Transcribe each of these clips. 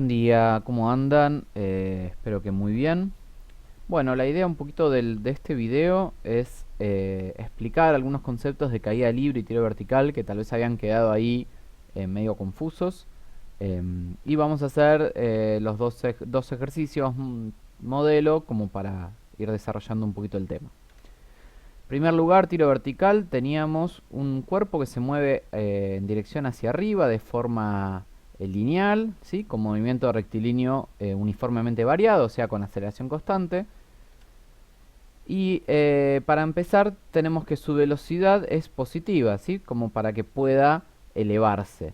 Buen día, ¿cómo andan? Espero que muy bien. Bueno, la idea un poquito de este video es explicar algunos conceptos de caída libre y tiro vertical que tal vez habían quedado ahí medio confusos. Y vamos a hacer los dos ejercicios modelo como para ir desarrollando un poquito el tema. En primer lugar, tiro vertical, teníamos un cuerpo que se mueve en dirección hacia arriba de forma lineal, ¿sí? Con movimiento rectilíneo uniformemente variado, o sea, con aceleración constante. Y para empezar tenemos que su velocidad es positiva, ¿sí? Como para que pueda elevarse.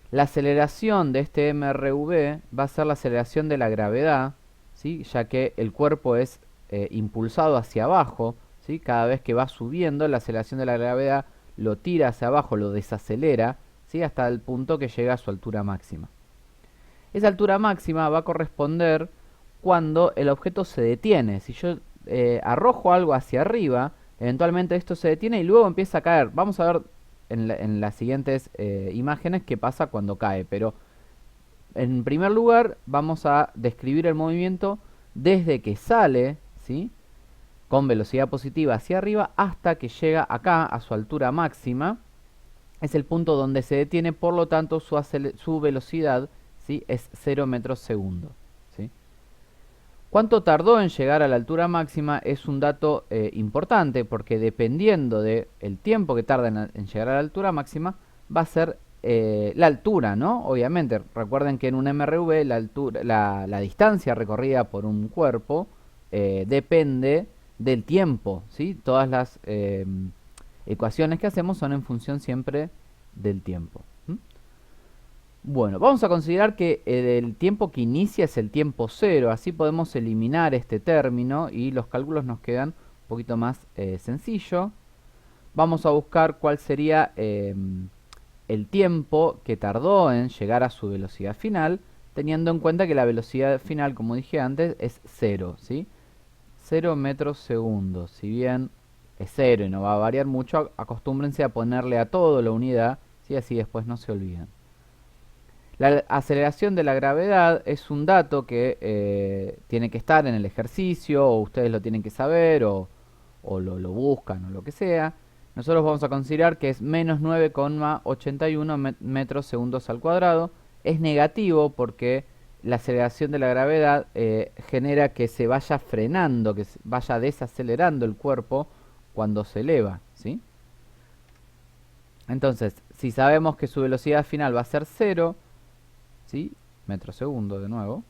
La aceleración de este MRV va a ser la aceleración de la gravedad, ¿sí? Ya que el cuerpo es impulsado hacia abajo, ¿sí? Cada vez que va subiendo, la aceleración de la gravedad lo tira hacia abajo, lo desacelera, ¿sí? Hasta el punto que llega a su altura máxima. Esa altura máxima va a corresponder cuando el objeto se detiene. Si yo arrojo algo hacia arriba, eventualmente esto se detiene y luego empieza a caer. Vamos a ver en las siguientes imágenes qué pasa cuando cae. Pero en primer lugar vamos a describir el movimiento desde que sale, ¿sí? Con velocidad positiva hacia arriba hasta que llega acá a su altura máxima. Es el punto donde se detiene, por lo tanto su velocidad, ¿sí? Es 0 metros segundo. ¿Sí? ¿Cuánto tardó en llegar a la altura máxima? Es un dato importante porque dependiendo del tiempo que tarda en llegar a la altura máxima, va a ser la altura, ¿no? Obviamente, recuerden que en un MRV la distancia recorrida por un cuerpo depende del tiempo, ¿sí? Todas las ecuaciones que hacemos son en función siempre del tiempo. Bueno, vamos a considerar que el tiempo que inicia es el tiempo cero, así podemos eliminar este término y los cálculos nos quedan un poquito más sencillo. Vamos a buscar cuál sería el tiempo que tardó en llegar a su velocidad final, teniendo en cuenta que la velocidad final, como dije antes, es cero, ¿sí? 0 metros segundos. Si bien es cero y no va a variar mucho, acostúmbrense a ponerle a todo la unidad, ¿sí? Así después no se olvidan. La aceleración de la gravedad es un dato que tiene que estar en el ejercicio, o ustedes lo tienen que saber, o lo buscan, o lo que sea. Nosotros vamos a considerar que es menos 9,81 metros segundos al cuadrado. Es negativo porque la aceleración de la gravedad genera que se vaya frenando, que vaya desacelerando el cuerpo cuando se eleva, ¿sí? Entonces, si sabemos que su velocidad final va a ser 0, ¿sí? Metro segundo de nuevo.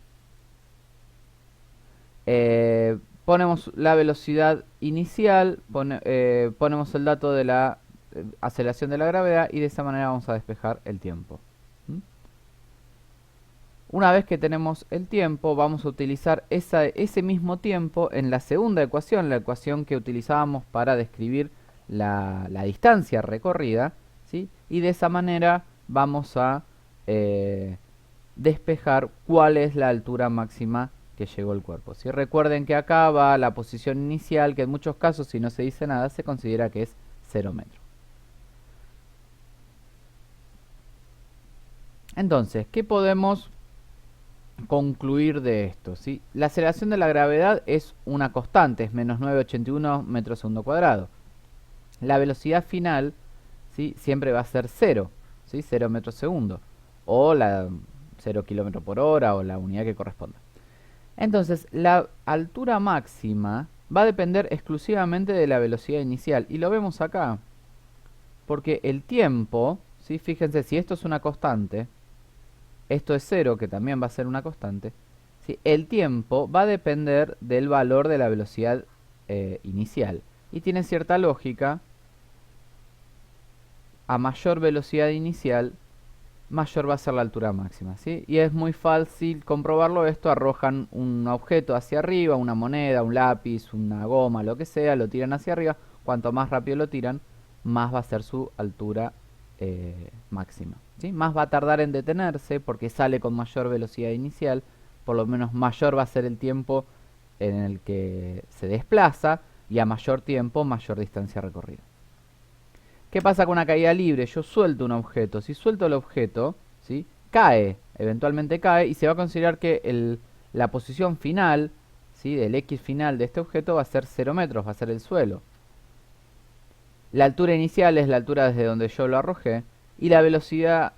Ponemos la velocidad inicial, ponemos el dato de la aceleración de la gravedad y de esa manera vamos a despejar el tiempo. Una vez que tenemos el tiempo, vamos a utilizar ese mismo tiempo en la segunda ecuación, la ecuación que utilizábamos para describir la distancia recorrida, ¿sí? Y de esa manera vamos a despejar cuál es la altura máxima que llegó el cuerpo. Si recuerden que acá va la posición inicial, que en muchos casos si no se dice nada se considera que es 0 metros. Entonces, ¿qué podemos concluir de esto? ¿Sí? La aceleración de la gravedad es una constante, es menos 9,81 metros segundo cuadrado. La velocidad final, ¿sí? Siempre va a ser 0, ¿sí? 0 metros segundo, o la 0 kilómetros por hora, o la unidad que corresponda. Entonces, la altura máxima va a depender exclusivamente de la velocidad inicial. Y lo vemos acá. Porque el tiempo, ¿sí? Fíjense, si esto es una constante, esto es 0, que también va a ser una constante, ¿sí? El tiempo va a depender del valor de la velocidad inicial. Y tiene cierta lógica. A mayor velocidad inicial, mayor va a ser la altura máxima, ¿sí? Y es muy fácil comprobarlo esto. Arrojan un objeto hacia arriba, una moneda, un lápiz, una goma, lo que sea, lo tiran hacia arriba. Cuanto más rápido lo tiran, más va a ser su altura máxima, ¿sí? Más va a tardar en detenerse porque sale con mayor velocidad inicial. Por lo menos mayor va a ser el tiempo en el que se desplaza, y a mayor tiempo, mayor distancia recorrida. ¿Qué pasa con una caída libre? Yo suelto un objeto. Si suelto el objeto, ¿sí? cae, eventualmente cae, y se va a considerar que la posición final, ¿sí?, del X final de este objeto va a ser 0 metros, va a ser el suelo. La altura inicial es la altura desde donde yo lo arrojé, y la velocidad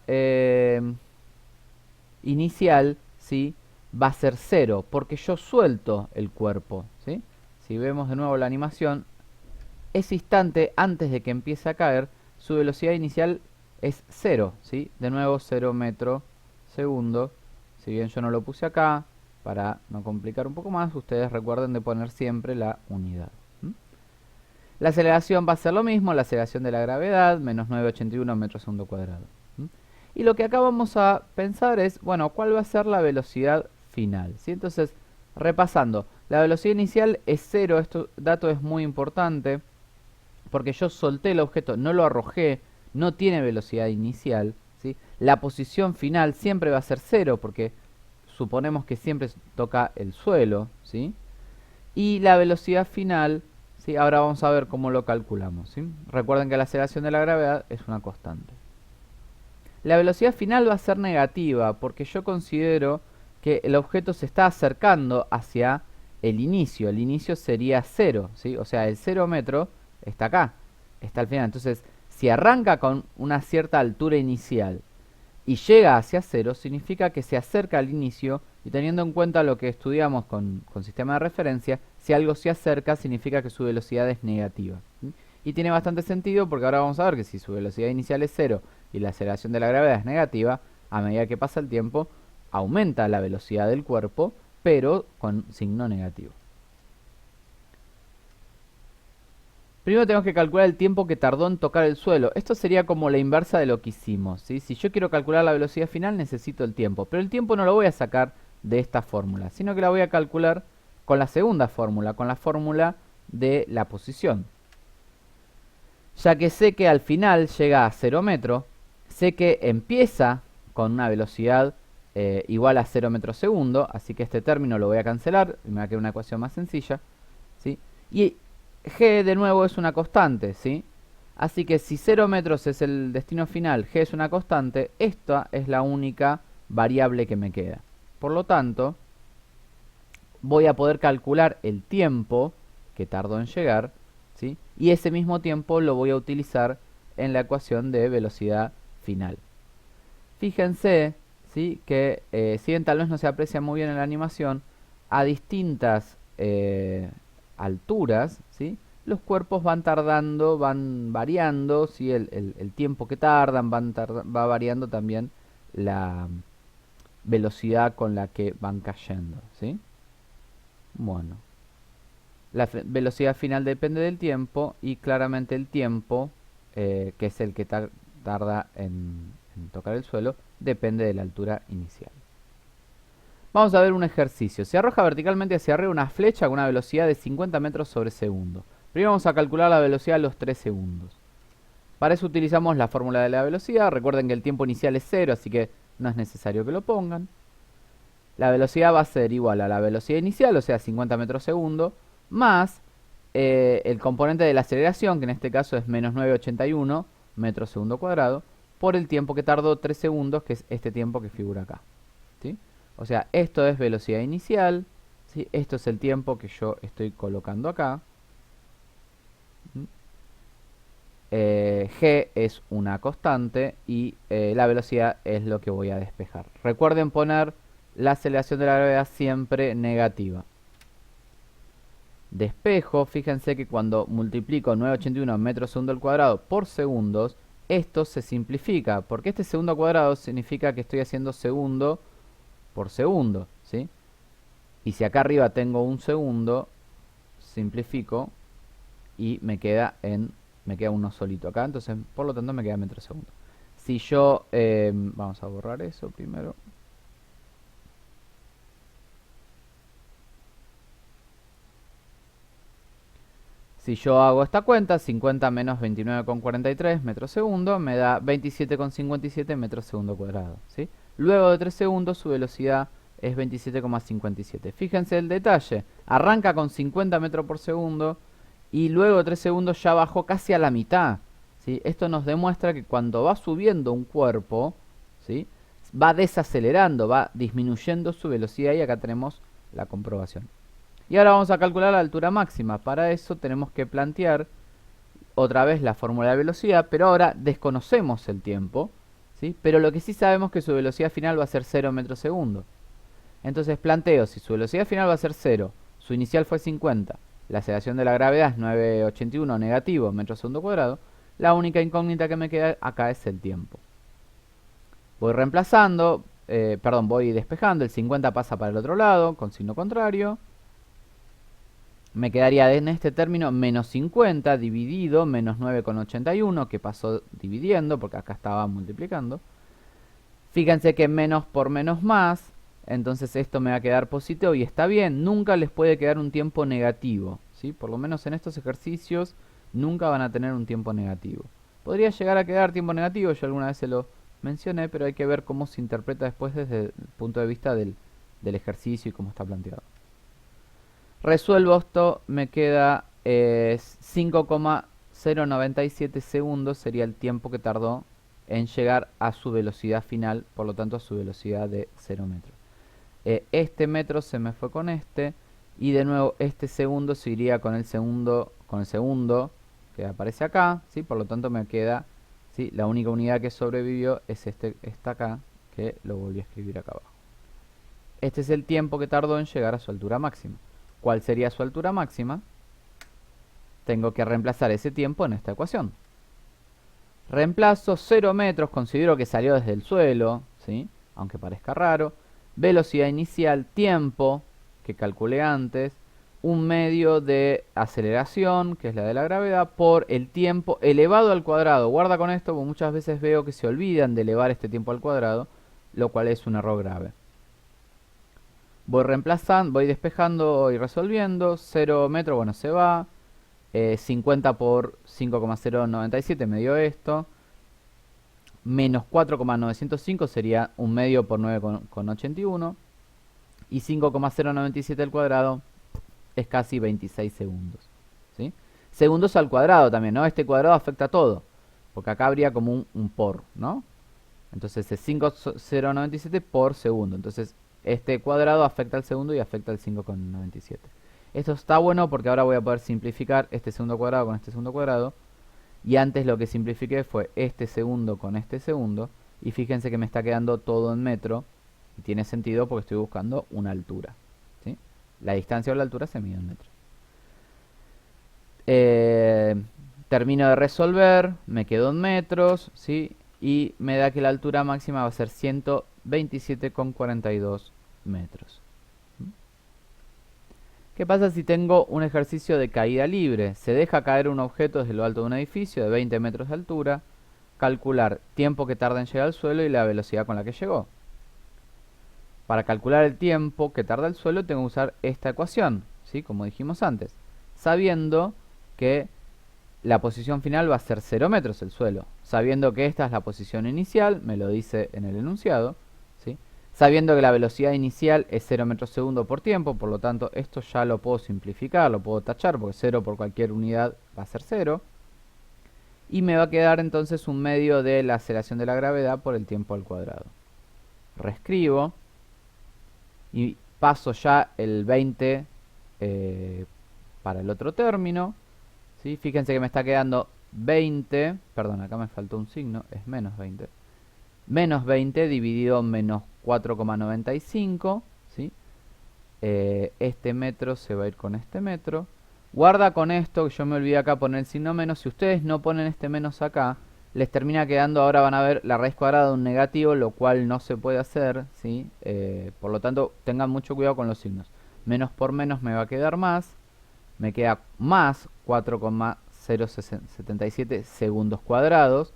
inicial, ¿sí?, va a ser 0, porque yo suelto el cuerpo, ¿sí? Si vemos de nuevo la animación, ese instante antes de que empiece a caer, su velocidad inicial es 0, ¿sí? De nuevo 0 metro segundo. Si bien yo no lo puse acá, para no complicar un poco más, ustedes recuerden de poner siempre la unidad. La aceleración va a ser lo mismo, la aceleración de la gravedad, menos 981 metros segundo cuadrado. Y lo que acá vamos a pensar es, bueno, ¿cuál va a ser la velocidad final? ¿Sí? Entonces, repasando, la velocidad inicial es 0, este dato es muy importante, porque yo solté el objeto, no lo arrojé, no tiene velocidad inicial, ¿sí? La posición final siempre va a ser 0, porque suponemos que siempre toca el suelo, ¿sí? Y la velocidad final, ¿sí?, ahora vamos a ver cómo lo calculamos, ¿sí? Recuerden que la aceleración de la gravedad es una constante. La velocidad final va a ser negativa, porque yo considero que el objeto se está acercando hacia el inicio. El inicio sería 0, ¿sí? O sea, el 0 metro está acá, está al final. Entonces, si arranca con una cierta altura inicial y llega hacia 0, significa que se acerca al inicio, y teniendo en cuenta lo que estudiamos con sistema de referencia, si algo se acerca significa que su velocidad es negativa. ¿Sí? Y tiene bastante sentido, porque ahora vamos a ver que si su velocidad inicial es 0 y la aceleración de la gravedad es negativa, a medida que pasa el tiempo aumenta la velocidad del cuerpo, pero con signo negativo. Primero tenemos que calcular el tiempo que tardó en tocar el suelo. Esto sería como la inversa de lo que hicimos, ¿sí? Si yo quiero calcular la velocidad final, necesito el tiempo. Pero el tiempo no lo voy a sacar de esta fórmula, sino que la voy a calcular con la segunda fórmula, con la fórmula de la posición. Ya que sé que al final llega a 0 metros, sé que empieza con una velocidad igual a 0 metros segundo, así que este término lo voy a cancelar y me va a quedar una ecuación más sencilla, ¿sí? Y g de nuevo es una constante, ¿sí? Así que si 0 metros es el destino final, g es una constante, esta es la única variable que me queda. Por lo tanto, voy a poder calcular el tiempo que tardó en llegar, ¿sí? Y ese mismo tiempo lo voy a utilizar en la ecuación de velocidad final. Fíjense, ¿sí?, que si bien tal vez no se aprecia muy bien en la animación, a distintas alturas, ¿sí?, los cuerpos van tardando, van variando, ¿sí?, el tiempo que tardan, va variando también la velocidad con la que van cayendo, ¿sí? Bueno, la velocidad final depende del tiempo, y claramente el tiempo, que es el que tarda en tocar el suelo, depende de la altura inicial. Vamos a ver un ejercicio. Se arroja verticalmente hacia arriba una flecha con una velocidad de 50 metros sobre segundo. Primero vamos a calcular la velocidad a los 3 segundos. Para eso utilizamos la fórmula de la velocidad. Recuerden que el tiempo inicial es 0, así que no es necesario que lo pongan. La velocidad va a ser igual a la velocidad inicial, o sea 50 metros segundo, más el componente de la aceleración, que en este caso es menos 981 metros segundo cuadrado, por el tiempo que tardó 3 segundos, que es este tiempo que figura acá, ¿sí? O sea, esto es velocidad inicial, ¿sí? Esto es el tiempo que yo estoy colocando acá. G es una constante y la velocidad es lo que voy a despejar. Recuerden poner la aceleración de la gravedad siempre negativa. Despejo, fíjense que cuando multiplico 981 metros segundo al cuadrado por segundos, esto se simplifica, porque este segundo al cuadrado significa que estoy haciendo segundo por segundo, ¿sí? Y si acá arriba tengo un segundo, simplifico y me queda uno solito acá, entonces por lo tanto me queda metro segundo. Si yo, vamos a borrar eso primero. Si yo hago esta cuenta, 50 menos 29,43 metros segundo me da 27,57 metros segundo cuadrado, ¿sí? Luego de 3 segundos su velocidad es 27,57. Fíjense el detalle, arranca con 50 metros por segundo y luego de 3 segundos ya bajó casi a la mitad, ¿sí? Esto nos demuestra que cuando va subiendo un cuerpo, ¿sí?, va desacelerando, va disminuyendo su velocidad y acá tenemos la comprobación. Y ahora vamos a calcular la altura máxima. Para eso tenemos que plantear otra vez la fórmula de velocidad, pero ahora desconocemos el tiempo, ¿sí? Pero lo que sí sabemos es que su velocidad final va a ser 0 metros segundo. Entonces planteo, si su velocidad final va a ser 0, su inicial fue 50, la aceleración de la gravedad es 981 negativo metros segundo cuadrado, la única incógnita que me queda acá es el tiempo. Voy reemplazando, voy despejando, el 50 pasa para el otro lado, con signo contrario. Me quedaría en este término menos 50 dividido menos 9,81, que pasó dividiendo, porque acá estaba multiplicando. Fíjense que menos por menos más, entonces esto me va a quedar positivo y está bien, nunca les puede quedar un tiempo negativo, ¿sí? Por lo menos en estos ejercicios nunca van a tener un tiempo negativo. Podría llegar a quedar tiempo negativo, yo alguna vez se lo mencioné, pero hay que ver cómo se interpreta después desde el punto de vista del ejercicio y cómo está planteado. Resuelvo esto, me queda 5,097 segundos, sería el tiempo que tardó en llegar a su velocidad final, por lo tanto a su velocidad de 0 metros. Este metro se me fue con este, y de nuevo este segundo se iría con el segundo que aparece acá, ¿sí? Por lo tanto me queda, ¿sí? La única unidad que sobrevivió es esta acá, que lo volví a escribir acá abajo. Este es el tiempo que tardó en llegar a su altura máxima. ¿Cuál sería su altura máxima? Tengo que reemplazar ese tiempo en esta ecuación. Reemplazo 0 metros, considero que salió desde el suelo, ¿sí? Aunque parezca raro. Velocidad inicial, tiempo, que calculé antes. Un medio de aceleración, que es la de la gravedad, por el tiempo elevado al cuadrado. Guarda con esto, porque muchas veces veo que se olvidan de elevar este tiempo al cuadrado, lo cual es un error grave. Voy reemplazando, voy despejando y resolviendo. 0 metros, bueno, se va. 50 por 5,097 me dio esto. Menos 4,905 sería un medio por 9,81. Y 5,097 al cuadrado es casi 26 segundos. ¿Sí? Segundos al cuadrado también, ¿no? Este cuadrado afecta a todo. Porque acá habría como un por, ¿no? Entonces es 5,097 por segundo. Entonces este cuadrado afecta al segundo y afecta al 5,97. Esto está bueno porque ahora voy a poder simplificar este segundo cuadrado con este segundo cuadrado. Y antes lo que simplifiqué fue este segundo con este segundo. Y fíjense que me está quedando todo en metro. Y tiene sentido porque estoy buscando una altura, ¿sí? La distancia o la altura se mide en metros. Termino de resolver. Me quedo en metros, ¿sí? Y me da que la altura máxima va a ser 127,42 metros. ¿Qué pasa si tengo un ejercicio de caída libre? Se deja caer un objeto desde lo alto de un edificio de 20 metros de altura. Calcular tiempo que tarda en llegar al suelo y la velocidad con la que llegó. Para calcular el tiempo que tarda el suelo tengo que usar esta ecuación, ¿sí? Como dijimos antes. Sabiendo que la posición final va a ser 0 metros el suelo. Sabiendo que esta es la posición inicial, me lo dice en el enunciado, ¿sí? Sabiendo que la velocidad inicial es 0 metros segundo por tiempo, por lo tanto esto ya lo puedo simplificar, lo puedo tachar, porque 0 por cualquier unidad va a ser 0. Y me va a quedar entonces un medio de la aceleración de la gravedad por el tiempo al cuadrado. Reescribo y paso ya el 20 para el otro término, ¿sí? Fíjense que me está quedando 20, perdón, acá me faltó un signo, es menos 20. Menos 20 dividido menos 4,95, ¿sí? Este metro se va a ir con este metro. Guarda con esto, que yo me olvidé acá poner el signo menos. Si ustedes no ponen este menos acá, les termina quedando, ahora van a ver la raíz cuadrada de un negativo, lo cual no se puede hacer, ¿sí? Por lo tanto, tengan mucho cuidado con los signos. Menos por menos me va a quedar más. Me queda más 4,077 segundos cuadrados.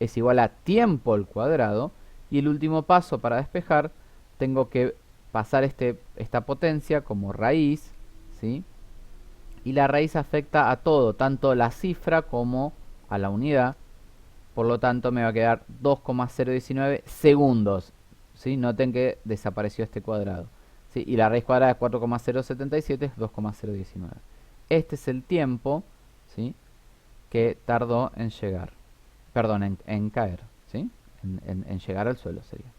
Es igual a tiempo al cuadrado. Y el último paso para despejar, tengo que pasar esta potencia como raíz, ¿sí? Y la raíz afecta a todo, tanto la cifra como a la unidad. Por lo tanto me va a quedar 2,019 segundos, ¿sí? Noten que desapareció este cuadrado, ¿sí? Y la raíz cuadrada de 4,077 es 2,019. Este es el tiempo, ¿sí? Que tardó en llegar, perdón, en caer, ¿sí? En llegar al suelo sería.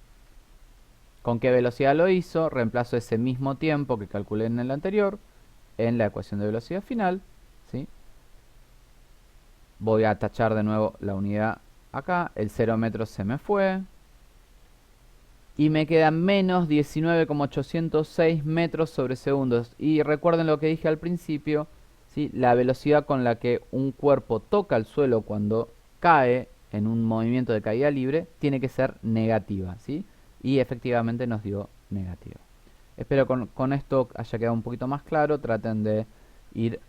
¿Con qué velocidad lo hizo? Reemplazo ese mismo tiempo que calculé en el anterior en la ecuación de velocidad final, ¿sí? Voy a tachar de nuevo la unidad acá, el 0 metros se me fue. Y me quedan menos 19,806 metros sobre segundos. Y recuerden lo que dije al principio, ¿sí? La velocidad con la que un cuerpo toca el suelo cuando cae en un movimiento de caída libre tiene que ser negativa, ¿sí? Y efectivamente nos dio negativa. Espero con esto haya quedado un poquito más claro. Traten de ir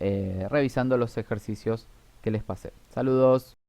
revisando los ejercicios que les pasé. Saludos.